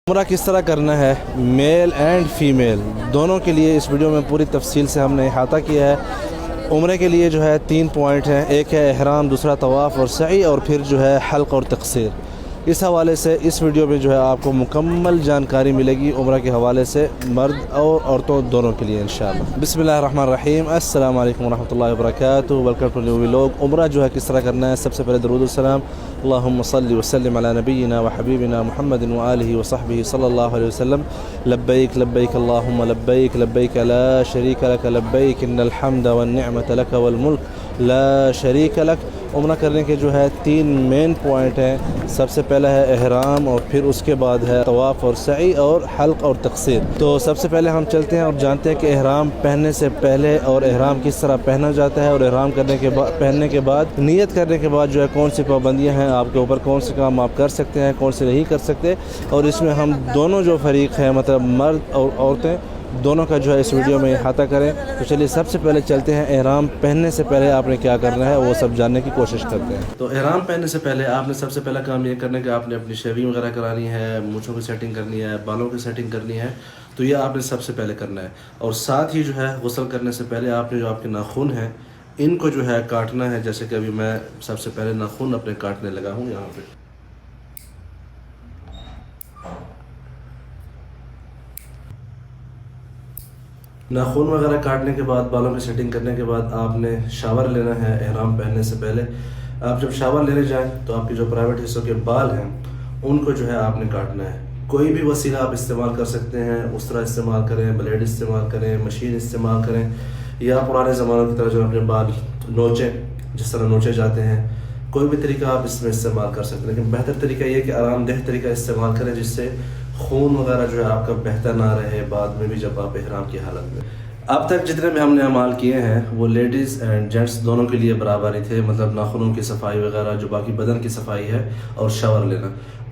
عمرہ کس طرح کرنا ہے میل اینڈ فیمیل دونوں کے لیے اس ویڈیو میں پوری تفصیل سے ہم نے احاطہ کیا ہے۔ عمرے کے لیے جو ہے 3 پوائنٹ ہیں، ایک ہے احرام، دوسرا طواف اور سعی، اور پھر جو ہے حلق اور تقصیر۔ اس حوالے سے اس ویڈیو میں جو ہے آپ کو مکمل جانکاری ملے گی عمرہ کے حوالے سے، مرد اور عورتوں دونوں کے لیے انشاءاللہ۔ بسم اللہ الرحمن الرحیم، السلام علیکم ورحمۃ اللہ وبرکاتہ، ویلکم ٹو نیو ولاگ۔ عمرہ جو ہے کس طرح کرنا ہے، سب سے پہلے درود السلام اللہم صلی وسلم علی نبینا وحبیبنا محمد وآلہ وصحبہ صلی اللہ علیہ وسلم۔ لبیک لبیک اللہم لبیک، لبیک لا شریک لک لبیک، ان الحمد والنعمت لک والملک لا شریک لک۔ عمرہ کرنے کے جو ہے 3 مین پوائنٹ ہیں۔ سب سے پہلا ہے احرام، اور پھر اس کے بعد ہے طواف اور سعی اور حلق اور تقصیر۔ تو سب سے پہلے ہم چلتے ہیں اور جانتے ہیں کہ احرام پہننے سے پہلے اور احرام کس طرح پہنا جاتا ہے، اور احرام پہننے کے بعد نیت کرنے کے بعد جو ہے کون سی پابندیاں ہیں آپ کے اوپر، کون سے کام آپ کر سکتے ہیں، کون سے نہیں کر سکتے، اور اس میں ہم دونوں جو فریق ہیں، مطلب مرد اور عورتیں دونوں کا جو ہے اس ویڈیو میں احاطہ کریں۔ تو چلیے سب سے پہلے چلتے ہیں احرام پہننے سے پہلے آپ نے کیا کرنا ہے وہ سب جاننے کی کوشش کرتے ہیں۔ تو احرام پہننے سے پہلے آپ نے سب سے پہلا کام یہ کرنا ہے کہ آپ نے اپنی شیونگ وغیرہ کرانی ہے، مونچھوں کی سیٹنگ کرنی ہے، بالوں کی سیٹنگ کرنی ہے، تو یہ آپ نے سب سے پہلے کرنا ہے۔ اور ساتھ ہی جو ہے غسل کرنے سے پہلے آپ نے جو آپ کے ناخن ہیں ان کو جو ہے کاٹنا ہے، جیسے کہ ابھی میں سب سے پہلے ناخن اپنے کاٹنے لگا ہوں یہاں پہ۔ ناخن وغیرہ کاٹنے کے بعد، بالوں کی سیٹنگ کرنے کے بعد آپ نے شاور لینا ہے احرام پہننے سے پہلے۔ آپ جب شاور لینے جائیں تو آپ کی جو پرائیویٹ حصوں کے بال ہیں ان کو جو ہے آپ نے کاٹنا ہے۔ کوئی بھی وسیلہ آپ استعمال کر سکتے ہیں، اس طرح استعمال کریں، بلیڈ استعمال کریں، مشین استعمال کریں، یا پرانے زمانوں کی طرح جو اپنے بال نوچیں، جس طرح نوچے جاتے ہیں، کوئی بھی طریقہ آپ اس میں استعمال کر سکتے ہیں، لیکن بہتر طریقہ یہ کہ آرام دہ طریقہ استعمال کریں، جس سے خون وغیرہ جو ہے آپ کا بہتر نہ رہے بعد میں بھی جب آپ احرام کی حالت میں۔ اب تک جتنے بھی ہم نے اعمال کیے ہیں وہ لیڈیز اینڈ جینٹس دونوں کے لیے برابر ہی تھے، مطلب ناخنوں کی صفائی وغیرہ، جو باقی بدن کی صفائی ہے، اور شاور لینا۔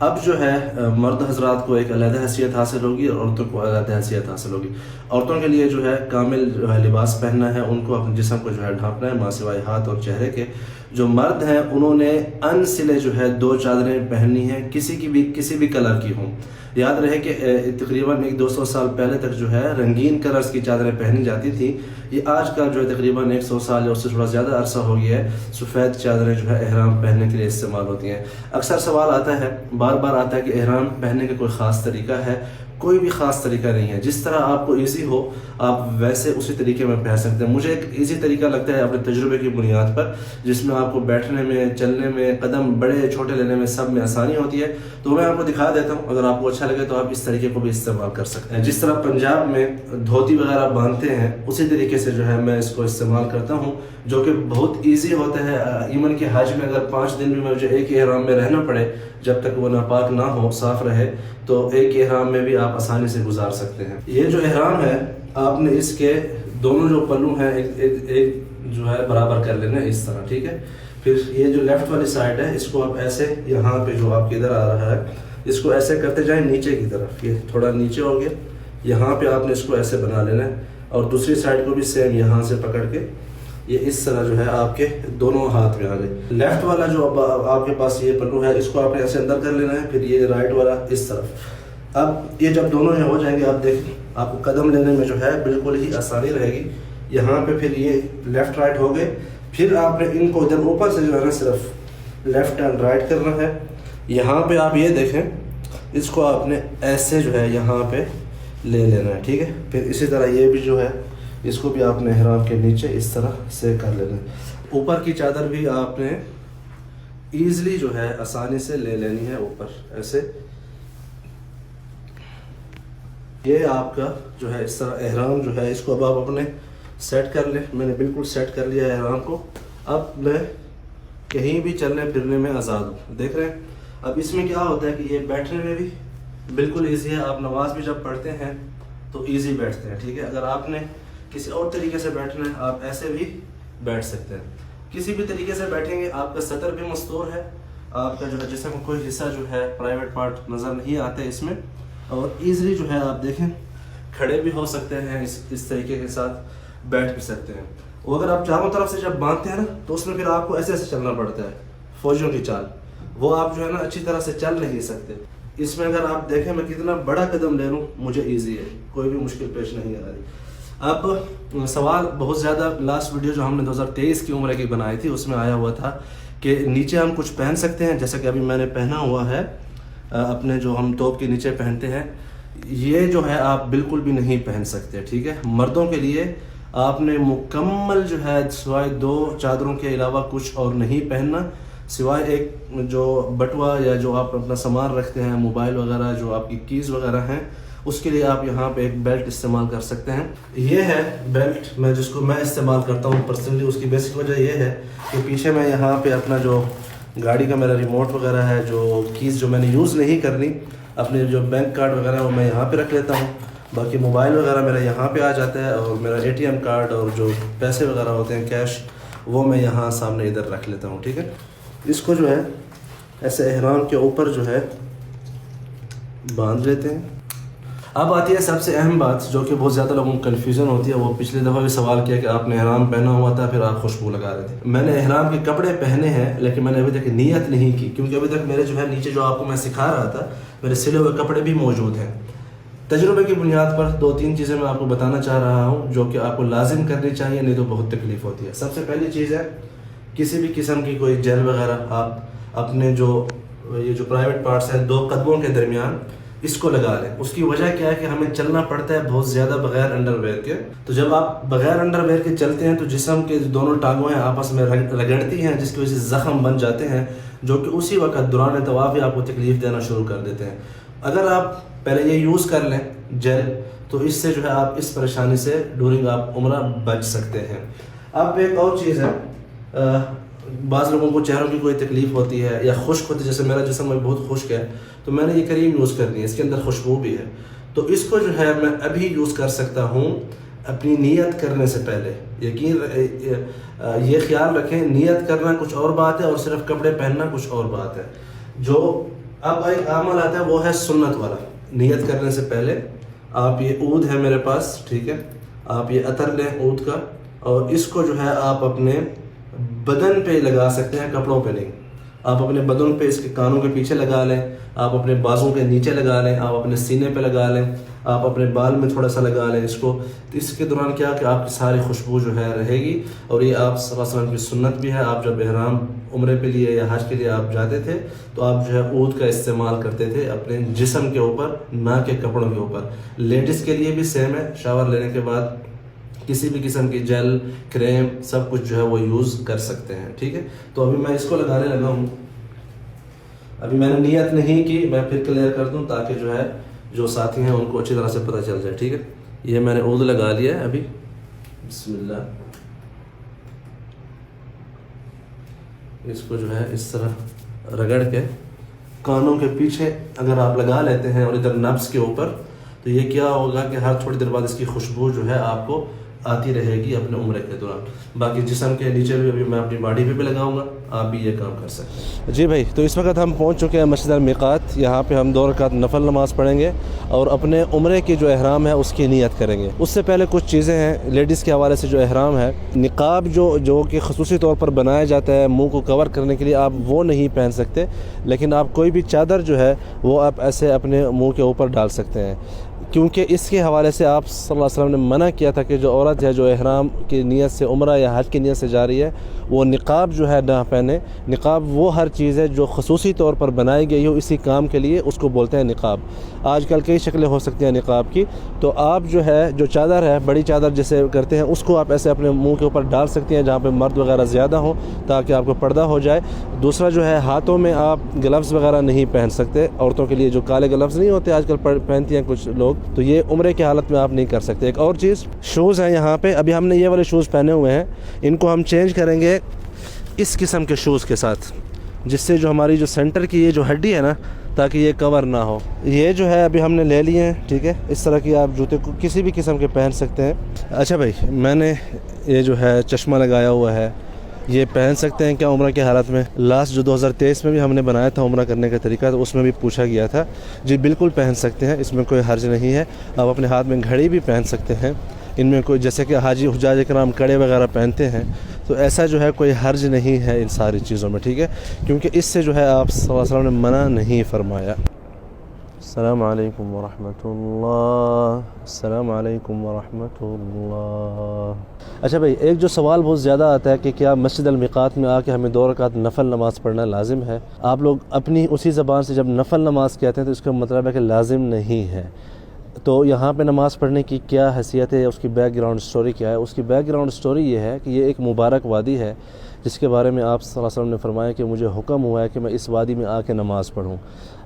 اب جو ہے مرد حضرات کو ایک علیحدہ حیثیت حاصل ہوگی اور عورتوں کو علیحدہ حیثیت حاصل ہوگی۔ عورتوں کے لیے جو ہے کامل جو ہے لباس پہننا ہے، ان کو اپنے جسم کو جو ہے ڈھانپنا ہے ماں سوائے ہاتھ اور چہرے کے۔ جو مرد ہیں انہوں نے ان سلے جو ہے 2 چادریں پہننی ہیں، کسی بھی کلر کی ہوں۔ یاد رہے کہ تقریباً 100-200 سال پہلے تک جو ہے رنگین کلرز کی چادریں پہنی جاتی تھیں، یہ آج کا جو ہے تقریباً 100 سال یا اس سے تھوڑا زیادہ عرصہ ہو گیا ہے، سفید چادریں جو ہے احرام پہننے کے لیے استعمال ہوتی ہیں۔ اکثر سوال آتا ہے، بار بار آتا ہے کہ احرام پہننے کا کوئی خاص طریقہ ہے؟ کوئی بھی خاص طریقہ نہیں ہے، جس طرح آپ کو ایزی ہو آپ ویسے اسی طریقے میں پہن سکتے ہیں۔ مجھے ایک ایزی طریقہ لگتا ہے اپنے تجربے کی بنیاد پر، جس میں آپ کو بیٹھنے میں، چلنے میں، قدم بڑے چھوٹے لینے میں سب میں آسانی ہوتی ہے، تو میں آپ کو دکھا دیتا ہوں۔ اگر آپ کو اچھا لگے تو آپ اس طریقے کو بھی استعمال کر سکتے ہیں۔ جس طرح پنجاب میں دھوتی وغیرہ باندھتے ہیں اسی طریقے سے جو ہے میں اس کو استعمال کرتا ہوں، جو کہ بہت ایزی ہوتا ہے۔ ایون کہ حج میں اگر 5 دن بھی مجھے ایک ہی احرام میں رہنا پڑے، جب تک وہ ناپاک نہ ہو، صاف رہے، تو ایک احرام میں بھی آپ آسانی سے گزار سکتے ہیں۔ یہ جو احرام ہے آپ نے اس کے دونوں جو پلو ہیں ایک جو ہے برابر کر لینا ہے اس طرح، ٹھیک ہے۔ پھر یہ جو لیفٹ والی سائڈ ہے اس کو آپ ایسے یہاں پہ جو آپ کے ادھر آ رہا ہے اس کو ایسے کرتے جائیں نیچے کی طرف، یہ تھوڑا نیچے ہو گیا، یہاں پہ آپ نے اس کو ایسے بنا لینا ہے، اور دوسری سائڈ کو بھی سیم یہاں سے پکڑ کے یہ اس طرح جو ہے آپ کے دونوں ہاتھ میں آ گئے۔ لیفٹ والا جو آپ کے پاس یہ پلو ہے اس کو آپ نے ایسے اندر کر لینا ہے، پھر یہ رائٹ والا اس طرف۔ اب یہ جب دونوں ہو جائیں گے آپ دیکھیں آپ کو قدم لینے میں جو ہے بالکل ہی آسانی رہے گی۔ یہاں پہ پھر یہ لیفٹ رائٹ ہو گئے، پھر آپ نے ان کو ادھر اوپر سے جو ہے نا صرف لیفٹ اینڈ رائٹ کرنا ہے۔ یہاں پہ آپ یہ دیکھیں اس کو آپ نے ایسے جو ہے یہاں پہ لے لینا ہے، ٹھیک ہے۔ پھر اسی طرح یہ بھی جو ہے اس کو بھی آپ نے احرام کے نیچے اس طرح سے کر لینا ہے۔ اوپر کی چادر بھی آپ نے ایزلی جو ہے آسانی سے لے لینی ہے اوپر ایسے۔ یہ آپ کا جو ہے اس طرح احرام جو ہے اس کو اب آپ اپنے سیٹ کر لیں۔ میں نے بالکل سیٹ کر لیا ہے احرام کو، اب میں کہیں بھی چلنے پھرنے میں آزاد ہوں۔ دیکھ رہے ہیں اب اس میں کیا ہوتا ہے کہ یہ بیٹھنے میں بھی بالکل ایزی ہے۔ آپ نماز بھی جب پڑھتے ہیں تو ایزی بیٹھتے ہیں، ٹھیک ہے۔ اگر آپ نے کسی اور طریقے سے بیٹھنا ہے آپ ایسے بھی بیٹھ سکتے ہیں، کسی بھی طریقے سے بیٹھیں گے آپ کا صدر بھی مستور ہے، آپ کا جو ہے جسم کا کوئی حصہ جو ہے پرائیویٹ پارٹ نظر نہیں آتے اس میں، اور ایزلی جو ہے آپ دیکھیں کھڑے بھی ہو سکتے ہیں، اس طریقے کے ساتھ بیٹھ بھی سکتے ہیں۔ وہ اگر آپ چاروں طرف سے جب باندھتے ہیں نا تو اس میں پھر آپ کو ایسے ایسے چلنا پڑتا ہے، فوجیوں کی چال، وہ آپ جو ہے نا اچھی طرح سے چل نہیں سکتے۔ اس میں اگر آپ دیکھیں میں کتنا بڑا قدم لے لوں مجھے ایزی ہے، کوئی بھی مشکل پیش نہیں آ رہی۔ اب سوال بہت زیادہ لاسٹ ویڈیو جو ہم نے 2023 کی عمرے کی بنائی تھی اس میں آیا ہوا تھا کہ نیچے ہم کچھ پہن سکتے ہیں، جیسا کہ ابھی میں نے پہنا ہوا ہے اپنے جو ہم توپ کے نیچے پہنتے ہیں، یہ جو ہے آپ بالکل بھی نہیں پہن سکتے، ٹھیک ہے۔ مردوں کے لیے آپ نے مکمل جو ہے سوائے 2 چادروں کے علاوہ کچھ اور نہیں پہننا، سوائے ایک جو بٹوا یا جو آپ اپنا سامان رکھتے ہیں، موبائل وغیرہ، جو آپ کی کیز وغیرہ ہیں، اس کے لیے آپ یہاں پہ ایک بیلٹ استعمال کر سکتے ہیں۔ یہ ہے بیلٹ جس کو میں استعمال کرتا ہوں پرسنلی۔ اس کی بیسک وجہ یہ ہے کہ پیچھے میں یہاں پہ اپنا جو گاڑی کا میرا ریموٹ وغیرہ ہے، جو کیز جو میں نے یوز نہیں کرنی، اپنے جو بینک کارڈ وغیرہ وہ میں یہاں پہ رکھ لیتا ہوں، باقی موبائل وغیرہ میرا یہاں پہ آ جاتا ہے، اور میرا ATM کارڈ اور جو پیسے وغیرہ ہوتے ہیں کیش وہ میں یہاں سامنے ادھر رکھ لیتا ہوں، ٹھیک ہے۔ اس کو جو ہے ایسے احرام کے اوپر جو ہے باندھ لیتے ہیں۔ اب آتی ہے سب سے اہم بات جو کہ بہت زیادہ لوگوں کو کنفیوژن ہوتی ہے، وہ پچھلے دفعہ بھی سوال کیا کہ آپ نے احرام پہنا ہوا تھا پھر آپ خوشبو لگا رہے تھے۔ میں نے احرام کے کپڑے پہنے ہیں لیکن میں نے ابھی تک نیت نہیں کی، کیونکہ ابھی تک میرے جو ہے نیچے جو آپ کو میں سکھا رہا تھا میرے سلے ہوئے کپڑے بھی موجود ہیں۔ تجربے کی بنیاد پر 2-3 چیزیں میں آپ کو بتانا چاہ رہا ہوں جو کہ آپ کو لازم کرنی چاہیے، نہیں تو بہت تکلیف ہوتی ہے۔ سب سے پہلی چیز ہے کسی بھی قسم کی کوئی جیل وغیرہ آپ اپنے یہ جو پرائیویٹ پارٹس ہیں 2 قدموں کے درمیان اس کو لگا لیں۔ اس کی وجہ کیا ہے کہ ہمیں چلنا پڑتا ہے بہت زیادہ بغیر انڈر ویئر کے، تو جب آپ بغیر انڈر ویئر کے چلتے ہیں تو جسم کے دونوں ٹانگوں ہیں آپس میں رگڑتی ہیں، جس کی وجہ سے زخم بن جاتے ہیں جو کہ اسی وقت دوران طواف ہی آپ کو تکلیف دینا شروع کر دیتے ہیں۔ اگر آپ پہلے یہ یوز کر لیں جیل تو اس سے جو ہے آپ اس پریشانی سے ڈورنگ آپ عمرہ بچ سکتے ہیں۔ اب ایک اور چیز ہے، بعض لوگوں کو چہروں کی کوئی تکلیف ہوتی ہے یا خشک ہوتی ہے، جیسے میرا جسم میں بہت خشک ہے تو میں نے یہ کریم یوز کرنی ہے، اس کے اندر خوشبو بھی ہے، تو اس کو جو ہے میں ابھی یوز کر سکتا ہوں اپنی نیت کرنے سے پہلے۔ یہ خیال رکھیں نیت کرنا کچھ اور بات ہے اور صرف کپڑے پہننا کچھ اور بات ہے۔ جو اب ایک عمل آتا ہے وہ ہے سنت والا۔ نیت کرنے سے پہلے آپ یہ عود ہے میرے پاس، ٹھیک ہے، آپ یہ عطر لیں عود کا، اور اس کو جو ہے آپ اپنے بدن پہ لگا سکتے ہیں، کپڑوں پہ نہیں۔ آپ اپنے بدن پہ اس کے کانوں کے پیچھے لگا لیں، آپ اپنے بازوں کے نیچے لگا لیں، آپ اپنے سینے پہ لگا لیں، آپ اپنے بال میں تھوڑا سا لگا لیں اس کو۔ تو اس کے دوران کیا کہ آپ کی ساری خوشبو جو ہے رہے گی، اور یہ آپ صلی اللہ علیہ وسلم کی سنت بھی ہے۔ آپ جب احرام عمرے کے لیے یا حج کے لیے آپ جاتے تھے تو آپ جو ہے عود کا استعمال کرتے تھے اپنے جسم کے اوپر، نہ کہ کپڑوں کے اوپر۔ لیڈیز کے لیے بھی سیم ہے، شاور لینے کے بعد کسی بھی قسم کی جیل کریم سب کچھ جو ہے وہ یوز کر سکتے ہیں، ٹھیک ہے۔ تو ابھی میں اس کو لگانے لگا ہوں، ابھی میں نے نیت نہیں کی، میں پھر کلیئر کر دوں تاکہ جو ہے جو ساتھی ہیں ان کو اچھی طرح سے پتہ چل جائے، ٹھیک ہے۔ یہ میں نے عود لگا لیا ہے ابھی، بسم اللہ۔ اس کو جو ہے اس طرح رگڑ کے کانوں کے پیچھے اگر آپ لگا لیتے ہیں اور ادھر نبز کے اوپر، تو یہ کیا ہوگا کہ ہر تھوڑی دیر بعد اس کی خوشبو جو ہے آپ کو آتی رہے گی اپنے عمرے کے دوران۔ باقی جسم کے نیچے بھی ابھی میں اپنی باڈی پہ بھی لگاؤں گا، آپ بھی یہ کام کر سکتے ہیں۔ جی بھائی، تو اس وقت ہم پہنچ چکے ہیں مسجد المیقات۔ یہاں پہ ہم 2 رکعت نفل نماز پڑھیں گے اور اپنے عمرے کی جو احرام ہے اس کی نیت کریں گے۔ اس سے پہلے کچھ چیزیں ہیں لیڈیز کے حوالے سے۔ جو احرام ہے، نقاب جو کہ خصوصی طور پر بنایا جاتا ہے منہ کو کور کرنے کے لیے، آپ وہ نہیں پہن سکتے، لیکن آپ کوئی بھی چادر جو ہے وہ آپ ایسے اپنے منہ کے اوپر ڈال سکتے ہیں، کیونکہ اس کے حوالے سے آپ صلی اللہ علیہ وسلم نے منع کیا تھا کہ جو عورت ہے جو احرام کی نیت سے عمرہ یا حج کی نیت سے جا رہی ہے وہ نقاب جو ہے نہ پہنے۔ نقاب وہ ہر چیز ہے جو خصوصی طور پر بنائی گئی ہو اسی کام کے لیے، اس کو بولتے ہیں نقاب۔ آج کل کئی شکلیں ہو سکتی ہیں نقاب کی، تو آپ جو ہے جو چادر ہے، بڑی چادر جسے کرتے ہیں، اس کو آپ ایسے اپنے منہ کے اوپر ڈال سکتے ہیں جہاں پہ مرد وغیرہ زیادہ ہوں تاکہ آپ کو پردہ ہو جائے۔ دوسرا جو ہے ہاتھوں میں آپ گلوز وغیرہ نہیں پہن سکتے، عورتوں کے لیے جو کالے گلوز نہیں ہوتے آج کل پہنتی ہیں کچھ لوگ، تو یہ عمرے کی حالت میں آپ نہیں کر سکتے۔ ایک اور چیز، شوز ہیں یہاں پہ، ابھی ہم نے یہ والے شوز پہنے ہوئے ہیں، ان کو ہم چینج کریں گے اس قسم کے شوز کے ساتھ، جس سے جو ہماری جو سینٹر کی یہ جو ہڈی ہے نا، تاکہ یہ کور نہ ہو۔ یہ جو ہے ابھی ہم نے لے لیے ہیں، ٹھیک ہے۔ اس طرح کی آپ جوتے کو کسی بھی قسم کے پہن سکتے ہیں۔ اچھا بھائی، میں نے یہ جو ہے چشمہ لگایا ہوا ہے، یہ پہن سکتے ہیں کیا عمرہ کی حالت میں؟ لاسٹ جو 2023 میں بھی ہم نے بنایا تھا عمرہ کرنے کا طریقہ، تو اس میں بھی پوچھا گیا تھا۔ جی بالکل پہن سکتے ہیں، اس میں کوئی حرج نہیں ہے۔ آپ اپنے ہاتھ میں گھڑی بھی پہن سکتے ہیں، ان میں کوئی جیسے کہ حاجی حجاج کرام کڑے وغیرہ پہنتے ہیں، تو ایسا جو ہے کوئی حرج نہیں ہے ان ساری چیزوں میں، ٹھیک ہے، کیونکہ اس سے جو ہے آپ صلی اللہ علیہ وسلم نے منع نہیں فرمایا۔ السلام علیکم ورحمۃ اللہ، السلام علیکم ورحمۃ اللہ۔ اچھا بھائی، ایک جو سوال بہت زیادہ آتا ہے کہ کیا مسجد المیقات میں آ کے ہمیں 2 رکعت نفل نماز پڑھنا لازم ہے؟ آپ لوگ اپنی اسی زبان سے جب نفل نماز کہتے ہیں تو اس کا مطلب ہے کہ لازم نہیں ہے۔ تو یہاں پہ نماز پڑھنے کی کیا حیثیت ہے، اس کی بیک گراؤنڈ سٹوری کیا ہے؟ اس کی بیک گراؤنڈ سٹوری یہ ہے کہ یہ ایک مبارک وادی ہے جس کے بارے میں آپ صلی اللہ علیہ وسلم نے فرمایا کہ مجھے حکم ہوا ہے کہ میں اس وادی میں آ کے نماز پڑھوں۔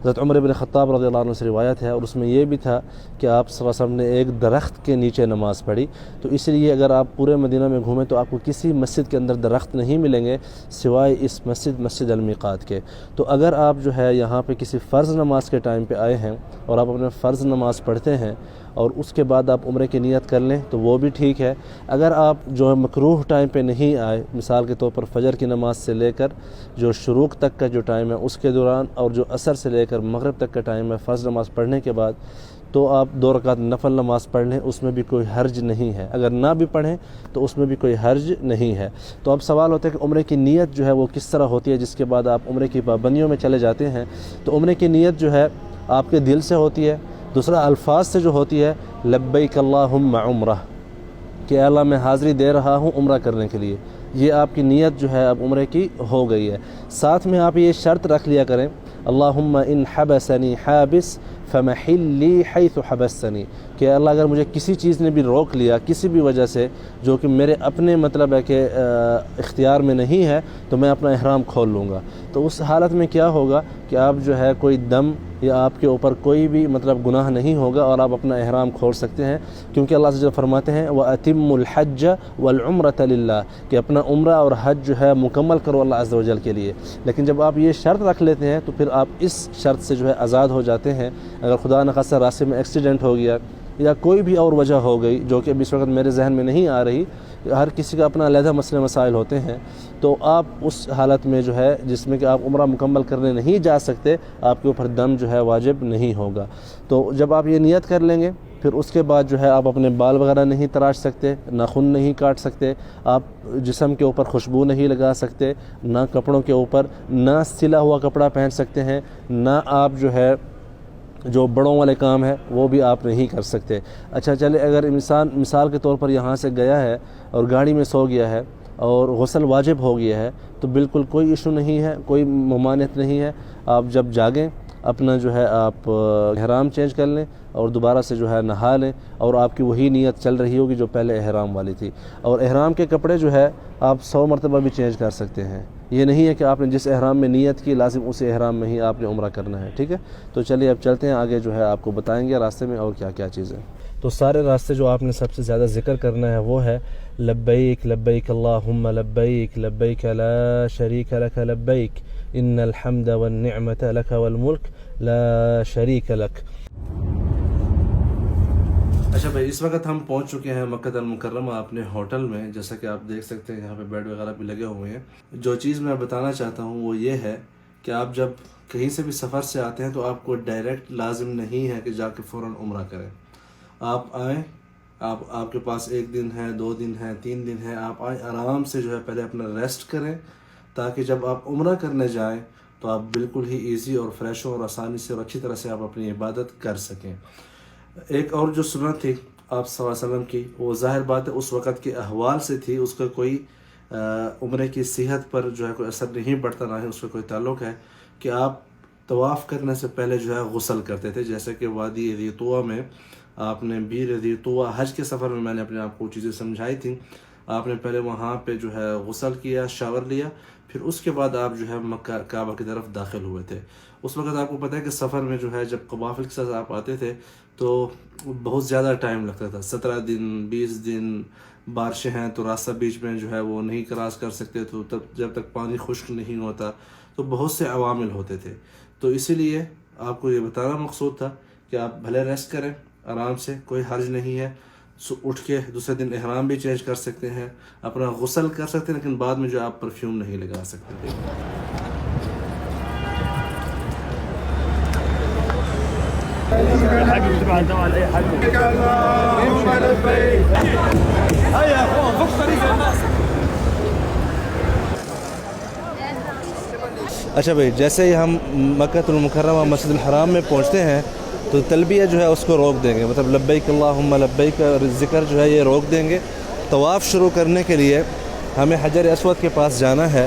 حضرت عمر بن خطاب رضی اللہ عنہ سے روایت ہے، اور اس میں یہ بھی تھا کہ آپ صلی اللہ علیہ وسلم نے ایک درخت کے نیچے نماز پڑھی۔ تو اس لیے اگر آپ پورے مدینہ میں گھومیں تو آپ کو کسی مسجد کے اندر درخت نہیں ملیں گے سوائے اس مسجد المیقات کے۔ تو اگر آپ جو ہے یہاں پہ کسی فرض نماز کے ٹائم پہ آئے ہیں اور آپ اپنے فرض نماز پڑھتے ہیں اور اس کے بعد آپ عمرے کی نیت کر لیں تو وہ بھی ٹھیک ہے۔ اگر آپ جو ہے مکروہ ٹائم پہ نہیں آئے، مثال کے طور پر فجر کی نماز سے لے کر جو شروق تک کا جو ٹائم ہے اس کے دوران، اور جو عصر سے لے کر مغرب تک کا ٹائم ہے فرض نماز پڑھنے کے بعد، تو آپ 2 رکعت نفل نماز پڑھ لیں، اس میں بھی کوئی حرج نہیں ہے۔ اگر نہ بھی پڑھیں تو اس میں بھی کوئی حرج نہیں ہے۔ تو اب سوال ہوتا ہے کہ عمرے کی نیت جو ہے وہ کس طرح ہوتی ہے جس کے بعد آپ عمرے کی پابندیوں میں چلے جاتے ہیں؟ تو عمرے کی نیت جو ہے آپ کے دل سے ہوتی ہے، دوسرا الفاظ سے جو ہوتی ہے لبیک اللہم عمرہ، کہ اللہ میں حاضری دے رہا ہوں عمرہ کرنے کے لیے، یہ آپ کی نیت جو ہے اب عمرے کی ہو گئی ہے۔ ساتھ میں آپ یہ شرط رکھ لیا کریں اللہم ان حبسنی حابس فمحلی حیث حبستنی، کہ اللہ اگر مجھے کسی چیز نے بھی روک لیا کسی بھی وجہ سے جو کہ میرے اپنے مطلب ہے کہ اختیار میں نہیں ہے، تو میں اپنا احرام کھول لوں گا۔ تو اس حالت میں کیا ہوگا کہ آپ جو ہے کوئی دم یا آپ کے اوپر کوئی بھی مطلب گناہ نہیں ہوگا اور آپ اپنا احرام کھول سکتے ہیں، کیونکہ اللہ سے جو فرماتے ہیں وَأَتِمُّ الْحَجَّ وَالْعُمْرَةَ لِلَّهِ، کہ اپنا عمرہ اور حج جو ہے مکمل کرو اللہ عز و جل کے لیے۔ لیکن جب آپ یہ شرط رکھ لیتے ہیں تو پھر آپ اس شرط سے جو ہے آزاد ہو جاتے ہیں۔ اگر خدا نخواستہ راستے میں ایکسیڈنٹ ہو گیا یا کوئی بھی اور وجہ ہو گئی جو کہ اب اس وقت میرے ذہن میں نہیں آ رہی، ہر کسی کا اپنا علیحدہ مسئلے مسائل ہوتے ہیں، تو آپ اس حالت میں جو ہے جس میں کہ آپ عمرہ مکمل کرنے نہیں جا سکتے، آپ کے اوپر دم جو ہے واجب نہیں ہوگا۔ تو جب آپ یہ نیت کر لیں گے پھر اس کے بعد جو ہے آپ اپنے بال وغیرہ نہیں تراش سکتے، ناخن نہیں کاٹ سکتے، آپ جسم کے اوپر خوشبو نہیں لگا سکتے، نہ کپڑوں کے اوپر نہ سلا ہوا کپڑا پہن سکتے ہیں، نہ آپ جو ہے جو بڑوں والے کام ہے وہ بھی آپ نہیں کر سکتے۔ اچھا چلے، اگر انسان مثال کے طور پر یہاں سے گیا ہے اور گاڑی میں سو گیا ہے اور غسل واجب ہو گیا ہے تو بالکل کوئی ایشو نہیں ہے، کوئی ممانعت نہیں ہے۔ آپ جب جاگیں اپنا جو ہے آپ احرام چینج کر لیں اور دوبارہ سے جو ہے نہا لیں، اور آپ کی وہی نیت چل رہی ہوگی جو پہلے احرام والی تھی۔ اور احرام کے کپڑے جو ہے آپ 100 مرتبہ بھی چینج کر سکتے ہیں، یہ نہیں ہے کہ آپ نے جس احرام میں نیت کی لازم اسی احرام میں ہی آپ نے عمرہ کرنا ہے، ٹھیک ہے؟ تو چلیے اب چلتے ہیں آگے، جو ہے آپ کو بتائیں گے راستے میں اور کیا کیا چیزیں۔ تو سارے راستے جو آپ نے سب سے زیادہ ذکر کرنا ہے وہ ہے لبیک لبیک اللہم لبیک لبیک لا شریک لک لبیک ان الحمد والنعمت لک والملک لا شریک لک۔ اچھا بھائی، اس وقت ہم پہنچ چکے ہیں مکہ المکرمہ اپنے ہوٹل میں، جیسا کہ آپ دیکھ سکتے ہیں یہاں پہ بیڈ وغیرہ بھی لگے ہوئے ہیں۔ جو چیز میں بتانا چاہتا ہوں وہ یہ ہے کہ آپ جب کہیں سے بھی سفر سے آتے ہیں تو آپ کو ڈائریکٹ لازم نہیں ہے کہ جا کے فوراً عمرہ کریں۔ آپ آئیں، آپ کے پاس 1 دن ہے، 2 دن ہے، 3 دن ہے، آپ آئیں آرام سے جو ہے پہلے اپنا ریسٹ کریں، تاکہ جب آپ عمرہ کرنے جائیں تو آپ بالکل ہی ایزی اور فریش اور آسانی سے اور اچھی طرح سے آپ اپنی عبادت کر سکیں۔ ایک اور جو سنت تھی آپ صلی اللہ علیہ وسلم کی، وہ ظاہر بات ہے اس وقت کے احوال سے تھی، اس کا کوئی عمرے کی صحت پر جو ہے کوئی اثر نہیں پڑتا، نہ ہی اس کا کوئی تعلق ہے، کہ آپ طواف کرنے سے پہلے جو ہے غسل کرتے تھے، جیسے کہ وادی ذی طویٰ میں آپ نے بیر ذی طویٰ حج کے سفر میں نے اپنے آپ کو چیزیں سمجھائی تھیں، آپ نے پہلے وہاں پہ جو ہے غسل کیا، شاور لیا، پھر اس کے بعد آپ جو ہے مکہ کعبہ کی طرف داخل ہوئے تھے۔ اس وقت آپ کو پتہ ہے کہ سفر میں جو ہے جب قوافل کے ساتھ آپ آتے تھے تو بہت زیادہ ٹائم لگتا تھا، 17 دن 20 دن، بارشیں ہیں تو راستہ بیچ میں جو ہے وہ نہیں کراس کر سکتے، تو تب جب تک پانی خشک نہیں ہوتا تو بہت سے عوامل ہوتے تھے۔ تو اسی لیے آپ کو یہ بتانا مقصود تھا کہ آپ بھلے ریسٹ کریں آرام سے، کوئی حرج نہیں ہے، اٹھ کے دوسرے دن احرام بھی چینج کر سکتے ہیں، اپنا غسل کر سکتے ہیں، لیکن بعد میں جو آپ پرفیوم نہیں لگا سکتے تھے۔ اچھا بھائی، جیسے ہی ہم مکہ المکرمہ مسجد الحرام میں پہنچتے ہیں تو تلبیہ جو ہے اس کو روک دیں گے، مطلب لبیک اللہم لبیک اور ذکر جو ہے یہ روک دیں گے۔ طواف شروع کرنے کے لیے ہمیں حجر اسود کے پاس جانا ہے۔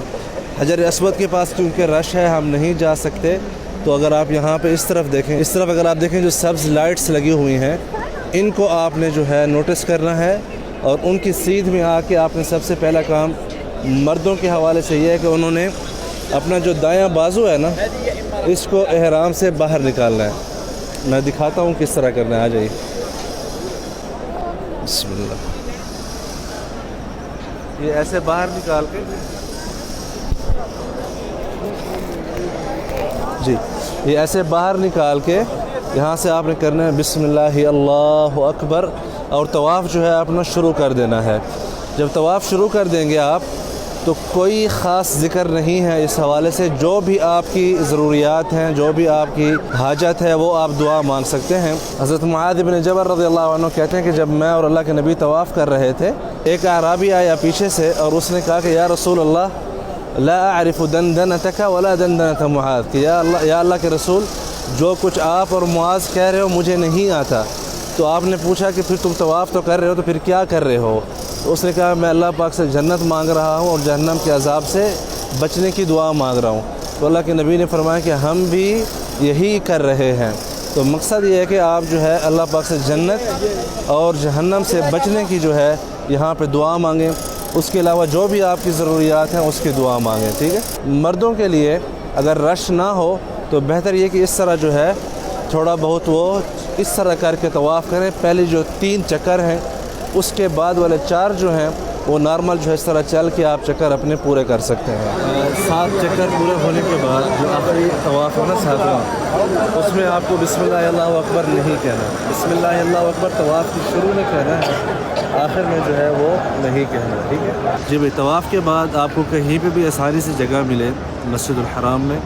حجر اسود کے پاس کیونکہ رش ہے ہم نہیں جا سکتے، تو اگر آپ یہاں پہ اس طرف دیکھیں، اس طرف اگر آپ دیکھیں جو سبز لائٹس لگی ہوئی ہیں، ان کو آپ نے جو ہے نوٹس کرنا ہے، اور ان کی سیدھ میں آ کے آپ نے سب سے پہلا کام مردوں کے حوالے سے یہ ہے کہ انہوں نے اپنا جو دایاں بازو ہے نا، اس کو احرام سے باہر نکالنا ہے۔ میں دکھاتا ہوں کس طرح کرنا ہے، آ جائیے۔ بسم اللہ۔ یہ ایسے باہر نکال کے، جی یہ ایسے باہر نکال کے یہاں سے آپ نے کرنا ہے بسم اللہ اللہ اکبر، اور طواف جو ہے اپنا شروع کر دینا ہے۔ جب طواف شروع کر دیں گے آپ تو کوئی خاص ذکر نہیں ہے اس حوالے سے، جو بھی آپ کی ضروریات ہیں، جو بھی آپ کی حاجت ہے وہ آپ دعا مانگ سکتے ہیں۔ حضرت معاذ بن جبل رضی اللہ عنہ کہتے ہیں کہ جب میں اور اللہ کے نبی طواف کر رہے تھے، ایک اعرابی آیا پیچھے سے اور اس نے کہا کہ یا رسول اللہ لا اعرف دندنتک ولا دندنت معاذ، کہ یا اللہ کے رسول جو کچھ آپ اور معاذ کہہ رہے ہو مجھے نہیں آتا۔ تو آپ نے پوچھا کہ پھر تم طواف تو کر رہے ہو تو پھر کیا کر رہے ہو؟ تو اس نے کہا میں اللہ پاک سے جنت مانگ رہا ہوں اور جہنم کے عذاب سے بچنے کی دعا مانگ رہا ہوں۔ تو اللہ کے نبی نے فرمایا کہ ہم بھی یہی کر رہے ہیں۔ تو مقصد یہ ہے کہ آپ جو ہے اللہ پاک سے جنت اور جہنم سے بچنے کی جو ہے یہاں پہ دعا مانگیں، اس کے علاوہ جو بھی آپ کی ضروریات ہیں اس کی دعا مانگیں، ٹھیک ہے۔ مردوں کے لیے اگر رش نہ ہو تو بہتر یہ کہ اس طرح جو ہے تھوڑا بہت وہ اس طرح کر کے طواف کریں۔ پہلے جو 3 چکر ہیں، اس کے بعد والے 4 جو ہیں وہ نارمل جو ہے اس طرح چل کے آپ چکر اپنے پورے کر سکتے ہیں۔ 7 چکر پورے ہونے کے بعد جو آخری طواف ہے نا 7واں، اس میں آپ کو بسم اللہ اللہ اکبر نہیں کہنا۔ بسم اللہ اللہ اکبر طواف کی شروع میں کہنا ہے، آخر میں جو ہے وہ نہیں کہنا، ٹھیک ہے جی بھائی۔ طواف کے بعد آپ کو کہیں پہ بھی آسانی سے جگہ ملے مسجد الحرام میں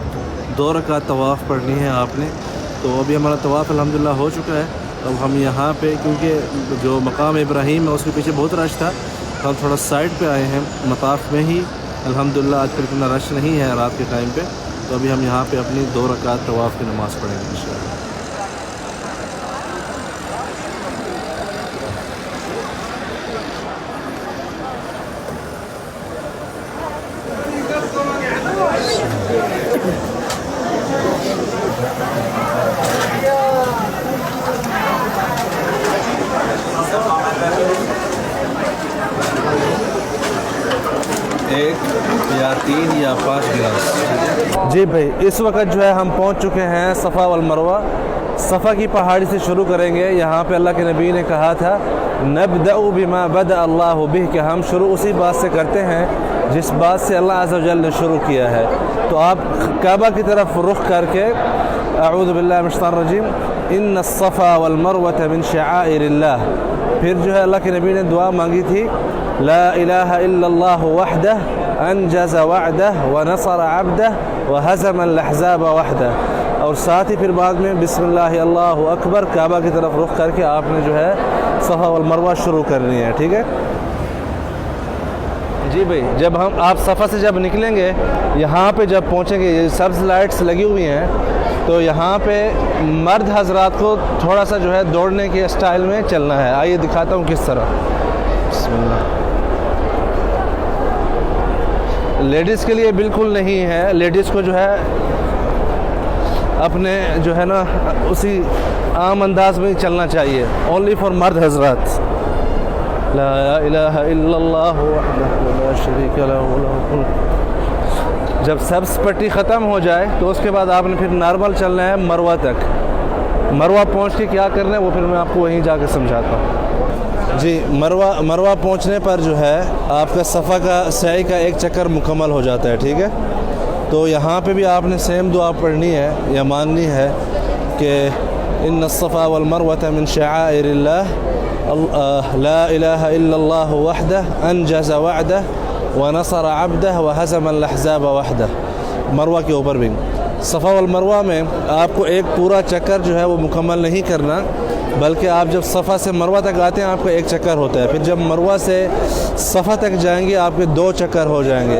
2 رکعت طواف پڑھنی ہے آپ نے۔ تو ابھی ہمارا طواف الحمدللہ ہو چکا ہے۔ اب ہم یہاں پہ کیونکہ جو مقام ابراہیم ہے اس کے پیچھے بہت رش تھا، ہم تھوڑا سائڈ پہ آئے ہیں مطاف میں ہی۔ الحمدللہ آج کل اتنا رش نہیں ہے رات کے ٹائم پہ، تو ابھی ہم یہاں پہ اپنی 2 رکعت طواف کی نماز پڑھیں گے انشاءاللہ۔ یا 3 یا 5 گلاس جی بھائی۔ اس وقت جو ہے ہم پہنچ چکے ہیں صفا والمروہ۔ صفا کی پہاڑی سے شروع کریں گے۔ یہاں پہ اللہ کے نبی نے کہا تھا نبدأ بما بدأ اللہ بہ، کہ ہم شروع اسی بات سے کرتے ہیں جس بات سے اللہ عز و جل نے شروع کیا ہے۔ تو آپ کعبہ کی طرف رخ کر کے اعوذ باللہ من الشیطان الرجیم ان الصفا والمروۃ من شعائر اللہ، پھر جو ہے اللہ کے نبی نے دعا مانگی تھی لا الہ الا اللہ وحدہ انجز وعدہ ونصر عبدہ وہزم الاحزاب وحدہ، اور ساتھ ہی پھر بعد میں بسم اللہ اللہ اکبر کعبہ کی طرف رخ کر کے آپ نے جو ہے صفا والمروہ شروع کرنی ہے، ٹھیک ہے جی بھائی۔ جب آپ صفا سے جب نکلیں گے، یہاں پہ جب پہنچیں گے، یہ سبز لائٹس لگی ہوئی ہیں، تو یہاں پہ مرد حضرات کو تھوڑا سا جو ہے دوڑنے کے اسٹائل میں چلنا ہے۔ آئیے دکھاتا ہوں کس طرح۔ بسم اللہ۔ لیڈیز کے لیے بالکل نہیں ہے، لیڈیز کو جو ہے اپنے جو ہے نا اسی عام انداز میں چلنا چاہیے، اونلی فار مرد حضرات۔ لا الہ الا اللہ وحدہ لا شریک لہ لہ الملک۔ جب سبز پٹی ختم ہو جائے تو اس کے بعد آپ نے پھر نارمل چلنا ہے مروہ تک۔ مروہ پہنچ کے کیا کرنا ہے وہ پھر میں آپ کو وہیں جا کے سمجھاتا ہوں جی۔ مروہ پہنچنے پر جو ہے آپ کا صفا کا سعی کا 1 چکر مکمل ہو جاتا ہے، ٹھیک ہے۔ تو یہاں پہ بھی آپ نے سیم دعا پڑھنی ہے یا ماننی ہے کہ ان الصفا والمروۃ من شعائر اللہ لا الہ الا اللہ وحدہ انجز وعدہ ونصر عبدہ وہزم الاحزاب وحدہ۔ مروہ کے اوپر بھی صفا والمروہ میں آپ کو ایک پورا چکر جو ہے وہ مکمل نہیں کرنا، بلکہ آپ جب صفا سے مروہ تک آتے ہیں آپ کا 1 چکر ہوتا ہے، پھر جب مروہ سے صفا تک جائیں گے آپ کے 2 چکر ہو جائیں گے۔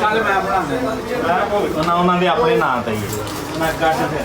ਚੱਲ ਮੈਂ ਆਪਣਾ ਉਹਨਾਂ ਦੇ ਆਪਣੇ ਨਾਂ ਤੇ ਹੀ ਹੈ। ਮੈਂ ਕੱਟ ਫਿਰ